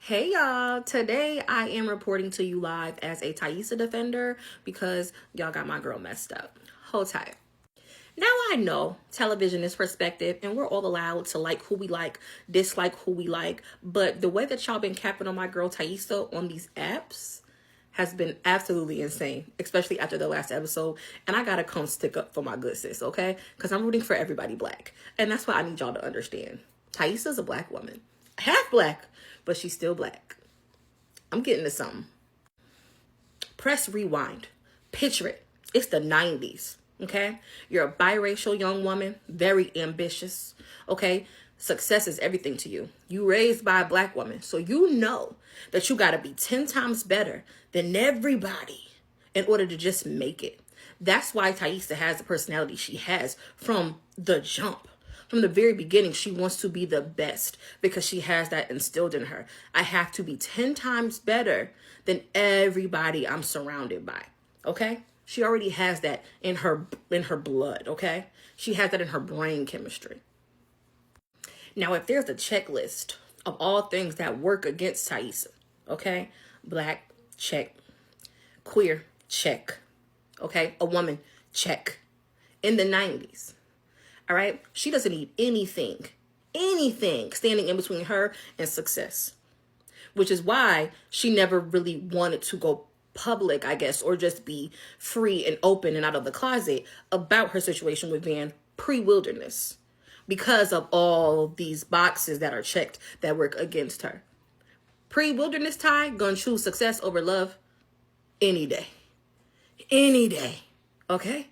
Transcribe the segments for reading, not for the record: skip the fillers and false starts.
Hey y'all, today I am reporting to you live as a Taissa defender because y'all got my girl messed up. Hold tight. Now I know television is perspective and we're all allowed to like who we like, dislike who we like, but the way that y'all been capping on my girl Taissa on these apps has been absolutely insane, especially after the last episode. And I gotta come stick up for my good sis, okay? Because I'm rooting for everybody black. And that's what I need y'all to understand. Taissa's a black woman. Half black, but she's still black. I'm getting to something. Press rewind. Picture it. It's the 90s, okay? You're a biracial young woman, very ambitious, okay? Success is everything to you. You raised by a black woman, so you know that you got to be 10 times better than everybody in order to just make it. That's why Taissa has the personality she has from the jump. From the very beginning, she wants to be the best because she has that instilled in her. I have to be 10 times better than everybody I'm surrounded by, okay? She already has that in her blood, okay? She has that in her brain chemistry. Now, if there's a checklist of all things that work against Taissa, okay? Black, check. Queer, check. Okay? A woman, check. In the 90s. All right. She doesn't need anything standing in between her and success, which is why she never really wanted to go public, I guess, or just be free and open and out of the closet about her situation with Van pre-wilderness because of all these boxes that are checked that work against her. Pre-wilderness Ty gonna choose success over love any day. Any day. Okay?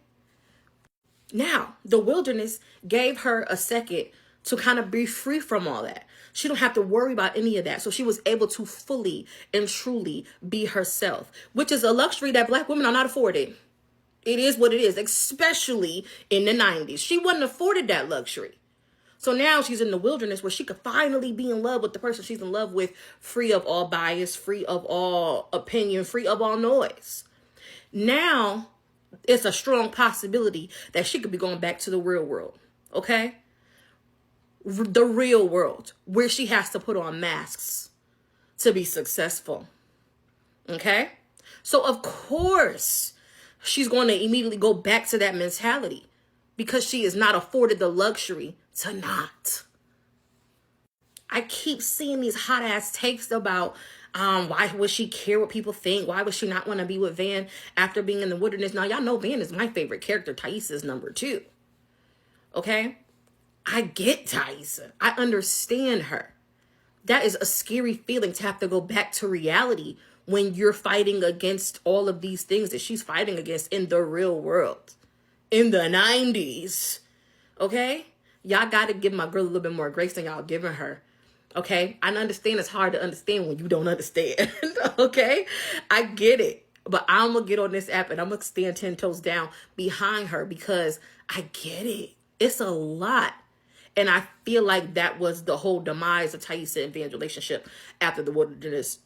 Now, the wilderness gave her a second to kind of be free from all that. She don't have to worry about any of that. So she was able to fully and truly be herself, which is a luxury that black women are not afforded. It is what it is, especially in the 90s. She wasn't afforded that luxury. So now she's in the wilderness where she could finally be in love with the person she's in love with, free of all bias, free of all opinion, free of all noise. Now, it's a strong possibility that she could be going back to the real world, okay? The real world, where she has to put on masks to be successful, okay? So, of course, she's going to immediately go back to that mentality because she is not afforded the luxury to not. I keep seeing these hot ass takes about why would she care what people think? Why would she not want to be with Van after being in the wilderness? Now, y'all know Van is my favorite character. Taissa's number 2. Okay? I get Taissa. I understand her. That is a scary feeling to have to go back to reality when you're fighting against all of these things that she's fighting against in the real world. In the 90s. Okay? Y'all got to give my girl a little bit more grace than y'all giving her. Okay, I understand it's hard to understand when you don't understand. Okay, I get it. But I'm going to get on this app and I'm going to stand 10 toes down behind her because I get it. It's a lot. And I feel like that was the whole demise of Taissa and Van's relationship after the wilderness.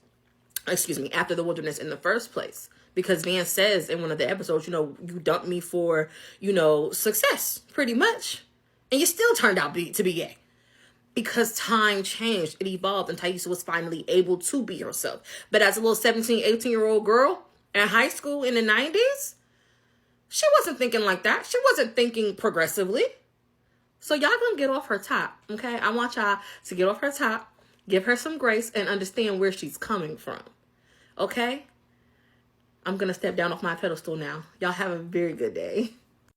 After the wilderness in the first place. Because Van says in one of the episodes, you dumped me for, success, pretty much. And you still turned out to be gay. Because time changed, it evolved, and Taissa was finally able to be herself. But as a little 17, 18-year-old girl in high school in the 90s, she wasn't thinking like that. She wasn't thinking progressively. So y'all gonna get off her top, okay? I want y'all to get off her top, give her some grace, and understand where she's coming from, okay? I'm gonna step down off my pedestal now. Y'all have a very good day.